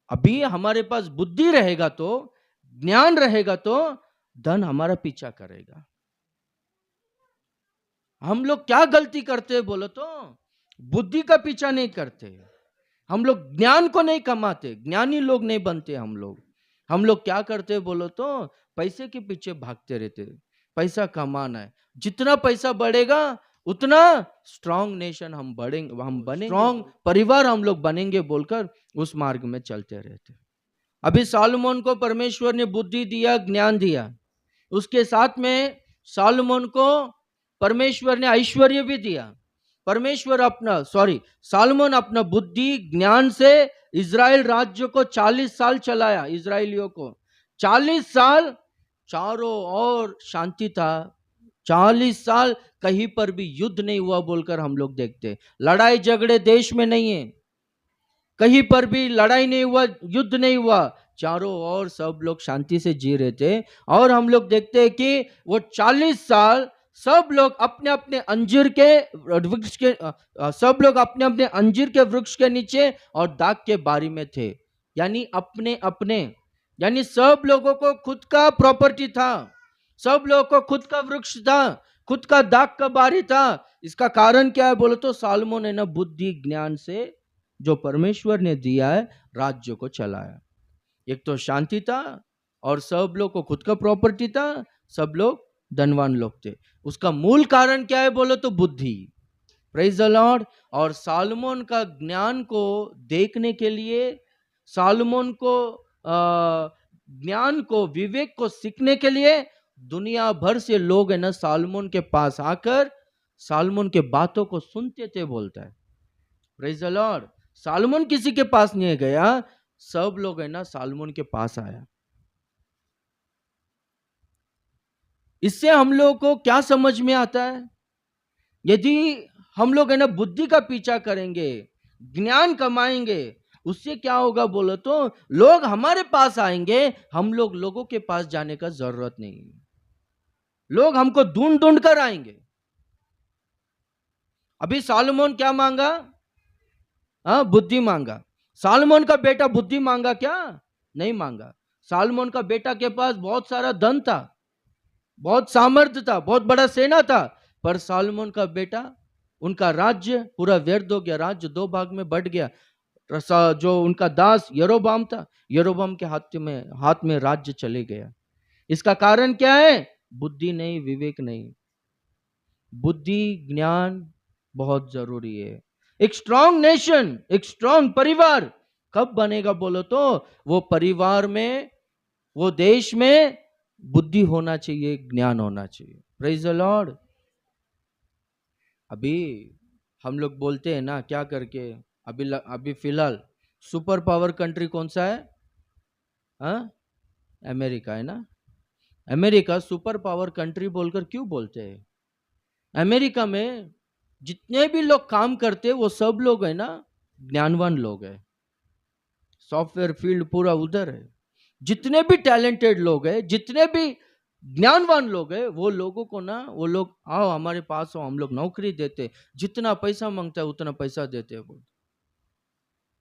अभी हमारे पास बुद्धि रहेगा तो, ज्ञान रहेगा तो धन हमारा पीछा करेगा। हम लोग क्या गलती करते हैं बोलो तो, बुद्धि का पीछा नहीं करते, हम लोग ज्ञान को नहीं कमाते, ज्ञानी लोग नहीं बनते हम लोग क्या करते हैं बोलो तो, पैसे के पीछे भागते रहते, पैसा कमाना है, जितना पैसा बढ़ेगा उतना स्ट्रांग नेशन हम बढ़ेंगे, हम बनेंगे, स्ट्रांग परिवार हम लोग बनेंगे बोलकर उस मार्ग में चलते रहते। अभी सालोमोन को परमेश्वर ने बुद्धि दिया, ज्ञान दिया, उसके साथ में सालोमोन को परमेश्वर ने ऐश्वर्य भी दिया। सालोमोन अपना बुद्धि ज्ञान से इज़राइल राज्य को 40 साल चलाया, इज़राइलियों को 40 साल चारों ओर शांति था, 40 साल कहीं पर भी युद्ध नहीं हुआ बोलकर हम लोग देखते, लड़ाई झगड़े देश में नहीं है, कहीं पर भी लड़ाई नहीं हुआ, युद्ध नहीं हुआ, चारों ओर सब लोग शांति से जी रहे थे। और हम लोग देखते हैं कि वो 40 साल सब लोग अपने अपने अंजीर के वृक्ष के सब लोग अपने अपने अंजीर के वृक्ष के नीचे और दाख के बारी में थे, यानी अपने अपने, यानी सब लोगों को खुद का प्रॉपर्टी था, सब लोगों को खुद का वृक्ष था, खुद का दाख का बारी था। इसका कारण क्या है बोलो तो, सालोमोन ने ना बुद्धि ज्ञान से जो परमेश्वर ने दिया है राज्य को चलाया। एक तो शांति था और सब लोग को खुद का प्रॉपर्टी था, सब लोग धनवान लोग थे। उसका मूल कारण क्या है बोलो तो, बुद्धि। Praise the Lord. और सालोमोन का ज्ञान को देखने के लिए, सालोमोन को ज्ञान को, विवेक को सीखने के लिए दुनिया भर से लोग है ना सालोमोन के पास आकर सालोमोन के बातों को सुनते थे बोलता है। Praise the Lord. सालोमोन किसी के पास नहीं गया, सब लोग है ना सालोमोन के पास आया। इससे हम लोगों को क्या समझ में आता है, यदि हम लोग है ना बुद्धि का पीछा करेंगे, ज्ञान कमाएंगे, उससे क्या होगा बोलो तो, लोग हमारे पास आएंगे, हम लोग लोगों के पास जाने का जरूरत नहीं, लोग हमको ढूंढ ढूंढ कर आएंगे। अभी सालोमोन क्या मांगा? बुद्धि मांगा। सालोमोन का बेटा बुद्धि मांगा क्या? नहीं मांगा। सालोमोन का बेटा के पास बहुत सारा धन था, बहुत सामर्थ्य था, बहुत बड़ा सेना था, पर सालोमोन का बेटा, उनका राज्य पूरा व्यर्थ हो गया, राज्य दो भाग में बट गया। जो उनका दास यरोबाम था, यरोबाम के हाथ में राज्य चले गया। इसका कारण क्या है? बुद्धि नहीं, विवेक नहीं। बुद्धि ज्ञान बहुत जरूरी है। एक स्ट्रांग नेशन, एक स्ट्रांग परिवार कब बनेगा बोलो तो, वो परिवार में, वो देश में बुद्धि होना चाहिए, ज्ञान होना चाहिए। Praise the Lord. अभी हम लोग बोलते हैं ना क्या करके, अभी फिलहाल सुपर पावर कंट्री कौन सा है? अमेरिका है ना। अमेरिका सुपर पावर कंट्री बोलकर क्यों बोलते हैं? अमेरिका में जितने भी लोग काम करते हैं वो सब लोग है ना ज्ञानवान लोग हैं, सॉफ्टवेयर फील्ड पूरा उधर है। जितने भी टैलेंटेड लोग हैं, जितने भी ज्ञानवान लोग हैं, वो लोगों को ना, वो लोग आओ हमारे पास हो, हम लोग नौकरी देते, जितना पैसा मांगता है उतना पैसा देते हैं बोलते।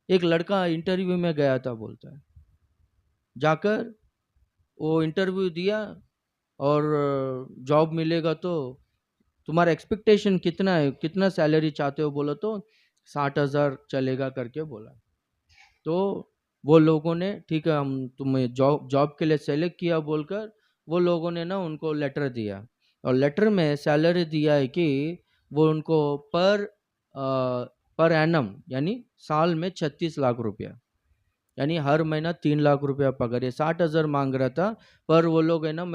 एक लड़का इंटरव्यू में गया था बोलता है, जाकर वो इंटरव्यू दिया और जॉब मिलेगा तो तुम्हारा एक्सपेक्टेशन कितना है, कितना सैलरी चाहते हो बोलो तो 60,000 चलेगा करके बोला। तो वो लोगों ने ठीक है हम तुम्हें जॉब के लिए सेलेक्ट किया बोलकर वो लोगों ने ना उनको लेटर दिया, और लेटर में सैलरी दिया है कि वो उनको पर एनम यानी साल में 36 लाख रुपया, यानी हर महीना 3 लाख रुपया पगार। ये 60,000 मांग रहा था, पर वो लोग है ना हम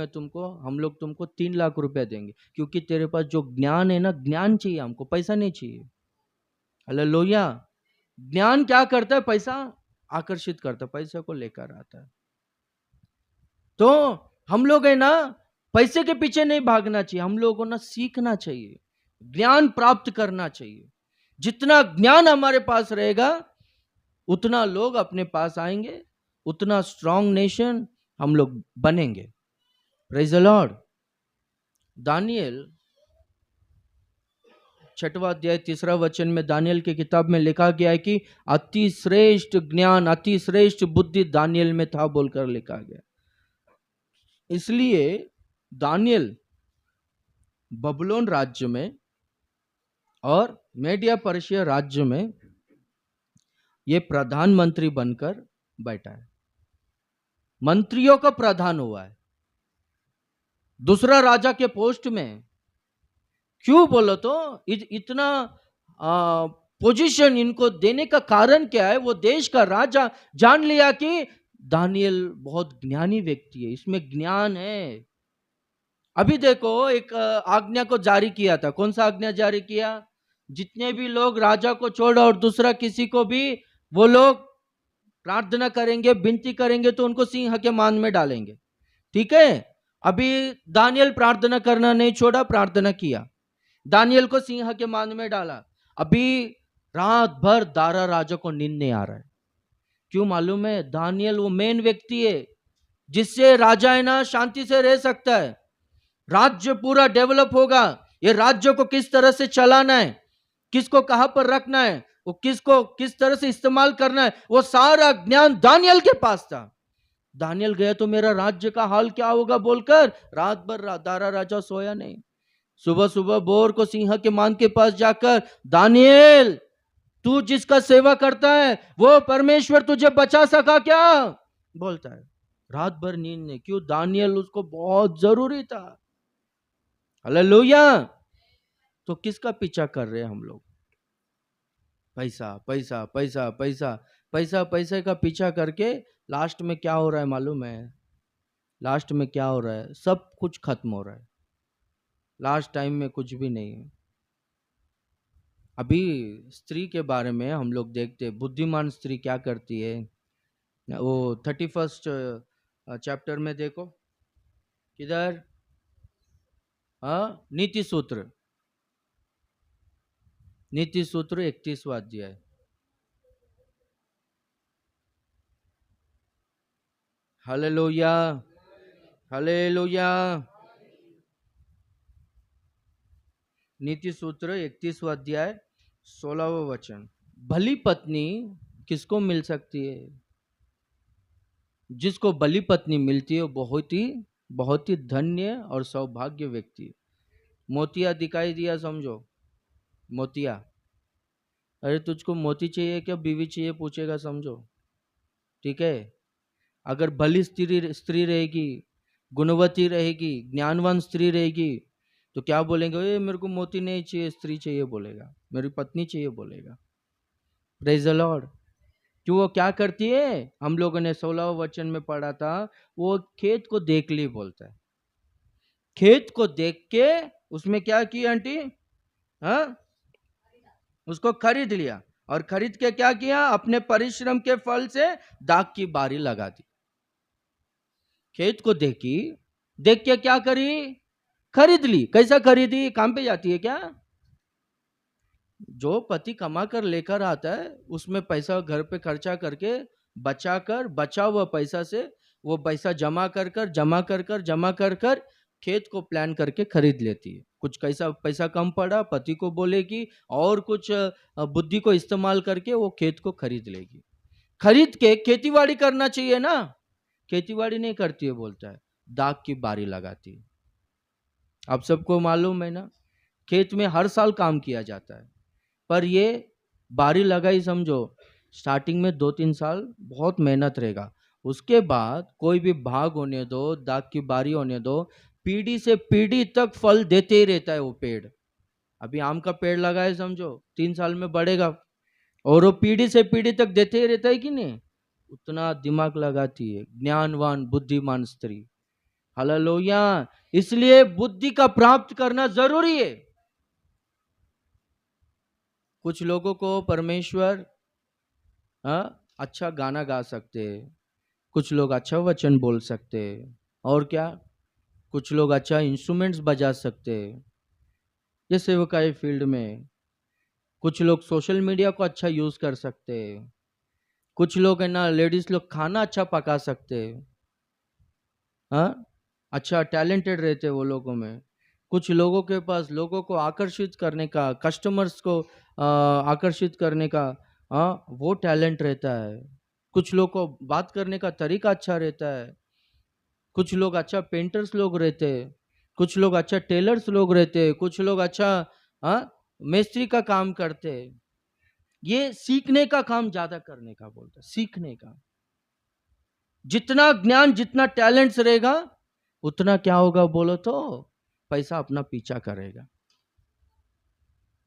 लोग तुमको 3 लाख रुपया देंगे, क्योंकि तेरे पास जो ज्ञान है ना, ज्ञान चाहिए हमको, पैसा नहीं चाहिए। हालेलुया। ज्ञान क्या करता है? पैसा आकर्षित करता है, पैसे को लेकर आता है। तो हम लोग है ना पैसे के पीछे नहीं भागना चाहिए, हम लोगों को ना सीखना चाहिए, ज्ञान प्राप्त करना चाहिए। जितना ज्ञान हमारे पास रहेगा उतना लोग अपने पास आएंगे, उतना स्ट्रांग नेशन हम लोग बनेंगे। Praise the Lord. दानियल 6वां अध्याय 3रा वचन में दानियल की किताब में लिखा गया है कि अति श्रेष्ठ ज्ञान, अति श्रेष्ठ बुद्धि दानियल में था बोलकर लिखा गया। इसलिए दानियल बबुलोन राज्य में और मेडिया पर्शिया राज्य में ये प्रधानमंत्री बनकर बैठा है, मंत्रियों का प्रधान हुआ है, दूसरा राजा के पोस्ट में। क्यों बोलो तो इतना पोजीशन इनको देने का कारण क्या है? वो देश का राजा जान लिया कि दानियल बहुत ज्ञानी व्यक्ति है, इसमें ज्ञान है। अभी देखो, एक आज्ञा को जारी किया था। कौन सा आज्ञा जारी किया? जितने भी लोग राजा को छोड़ और दूसरा किसी को भी वो लोग प्रार्थना करेंगे, विनती करेंगे तो उनको सिंह के मान में डालेंगे। ठीक है, अभी दानियल प्रार्थना करना नहीं छोड़ा, प्रार्थना किया, दानियल को सिंह के मान में डाला। अभी रात भर दारा राजा को नींद नहीं आ रहा है। क्यों मालूम है? दानियल वो मेन व्यक्ति है जिससे राजा है ना शांति से रह सकता है, राज्य पूरा डेवलप होगा। ये राज्य को किस तरह से चलाना है, किसको कहां पर रखना है, वो किसको किस तरह से इस्तेमाल करना है, वो सारा ज्ञान दानियल के पास था। दानियल गया तो मेरा राज्य का हाल क्या होगा बोलकर रात भर दारा राजा सोया नहीं। सुबह सुबह बोर को सिंह के मान के पास जाकर, दानियल तू जिसका सेवा करता है वो परमेश्वर तुझे बचा सका क्या? बोलता है। रात भर नींद नहीं। क्यों? दानियल उसको बहुत जरूरी था। हालेलुया। तो किसका पीछा कर रहे हैं हम लोग? पैसा पैसा पैसा पैसा पैसा, पैसे का पीछा करके लास्ट में क्या हो रहा है मालूम है? लास्ट में क्या हो रहा है? सब कुछ खत्म हो रहा है। लास्ट टाइम में कुछ भी नहीं है। अभी स्त्री के बारे में हम लोग देखते हैं, बुद्धिमान स्त्री क्या करती है। वो 31st चैप्टर में देखो, किधर? नीति सूत्र 31वां अध्याय। Hallelujah, hallelujah. नीति सूत्र 31वां अध्याय 16वां वचन। भली पत्नी किसको मिल सकती है? जिसको भली पत्नी मिलती है वो बहुत ही धन्य और सौभाग्य व्यक्ति। मोतिया दिखाई दिया, समझो, मोतिया। अरे तुझको मोती चाहिए क्या बीवी चाहिए पूछेगा, समझो। ठीक है, अगर भली स्त्री रहेगी, गुणवती रहेगी, ज्ञानवान स्त्री रहेगी तो क्या बोलेंगे? ए, मेरे को मोती नहीं चाहिए, स्त्री चाहिए बोलेगा, मेरी पत्नी चाहिए बोलेगा। Praise the Lord. क्यों? वो क्या करती है? हम लोगों ने 16वें वचन में पढ़ा था, वो खेत को देख ली बोलता है। खेत को देख के उसमें क्या किया आंटी? उसको खरीद लिया, और खरीद के क्या किया? अपने परिश्रम के फल से दाख की बारी लगा दी। खेत को देखी, देख के क्या करी? खरीद ली। कैसा खरीदी? काम पे जाती है क्या? जो पति कमा कर लेकर आता है उसमें पैसा घर पे खर्चा करके बचा हुआ पैसा से वो पैसा जमा कर खेत को प्लान करके खरीद लेती है। कुछ कैसा पैसा कम पड़ा, पति को बोलेगी और कुछ बुद्धि को इस्तेमाल करके वो खेत को खरीद लेगी। खरीद के खेतीबाड़ी करना चाहिए ना, खेतीबाड़ी नहीं करती है, बोलता है दाख की बारी लगाती है। आप सबको मालूम है ना, खेत में हर साल काम किया जाता है, पर ये बारी लगाई, समझो, स्टार्टिंग में 2-3 साल बहुत मेहनत रहेगा, उसके बाद कोई भी भाग होने दो, दाग की बारी होने दो, पीढ़ी से पीढ़ी तक फल देते ही रहता है वो पेड़। अभी आम का पेड़ लगाए, समझो 3 साल में बढ़ेगा और वो पीढ़ी से पीढ़ी तक देते ही रहता है कि नहीं? उतना दिमाग लगाती है ज्ञानवान बुद्धिमान स्त्री। हालेलुया। इसलिए बुद्धि का प्राप्त करना जरूरी है। कुछ लोगों को परमेश्वर अच्छा गाना गा सकते, कुछ लोग अच्छा वचन बोल सकते, और क्या, कुछ लोग अच्छा इंस्ट्रूमेंट्स बजा सकते, ये सेवकाई फील्ड में। कुछ लोग सोशल मीडिया को अच्छा यूज कर सकते, कुछ लोग है ना, लेडीज लोग खाना अच्छा पका सकते, अच्छा टैलेंटेड रहते वो लोगों में। कुछ लोगों के पास लोगों को आकर्षित करने का, कस्टमर्स को आकर्षित करने का वो टैलेंट रहता है। कुछ लोग को बात करने का तरीका अच्छा रहता है। कुछ लोग अच्छा पेंटर्स लोग रहते हैं, कुछ लोग अच्छा टेलर्स लोग रहते हैं, कुछ लोग अच्छा मिस्त्री का काम करते हैं। ये सीखने का काम ज्यादा करने का बोलता है, सीखने का। जितना ज्ञान, जितना टैलेंट्स रहेगा, उतना क्या होगा बोलो तो, पैसा अपना पीछा करेगा।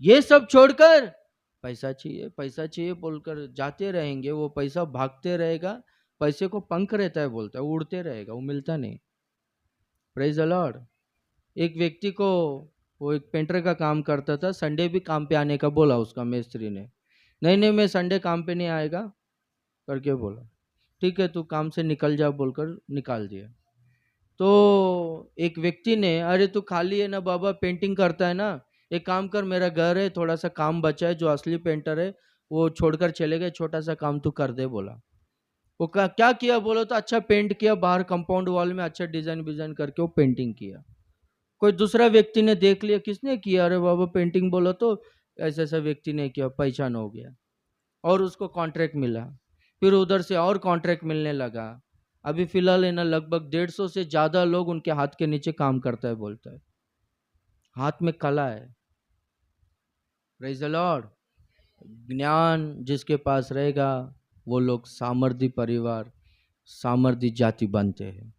ये सब छोड़कर पैसा चाहिए बोलकर जाते रहेंगे, वो पैसा भागते रहेगा। पैसे को पंख रहता है बोलता है, उड़ते रहेगा, वो मिलता नहीं। Praise the Lord. एक व्यक्ति को, वो एक पेंटर का काम करता था, संडे भी काम पे आने का बोला उसका मिस्त्री ने। नहीं नहीं, मैं संडे काम पे नहीं आएगा करके बोला। ठीक है, तू काम से निकल जा बोलकर निकाल दिया। तो एक व्यक्ति ने, अरे तू खाली है ना बाबा, पेंटिंग करता है ना, एक काम कर, मेरा घर है, थोड़ा सा काम बचा है, जो असली पेंटर है वो छोड़कर चले गए, छोटा सा काम तू कर दे बोला। वो क्या किया बोलो तो, अच्छा पेंट किया, बाहर कंपाउंड वॉल में अच्छा डिजाइन डिजाइन करके वो पेंटिंग किया। कोई दूसरा व्यक्ति ने देख लिया, किसने किया, अरे बाबा पेंटिंग बोला तो ऐसा ऐसा व्यक्ति ने किया, पहचान हो गया और उसको कॉन्ट्रैक्ट मिला। फिर उधर से और कॉन्ट्रैक्ट मिलने लगा। अभी फिलहाल है ना, लगभग 150 से ज्यादा लोग उनके हाथ के नीचे काम करता है बोलता है। हाथ में कला है। Praise the Lord. ज्ञान जिसके पास रहेगा, वो लोग सामर्थी परिवार, सामर्थी जाति बनते हैं।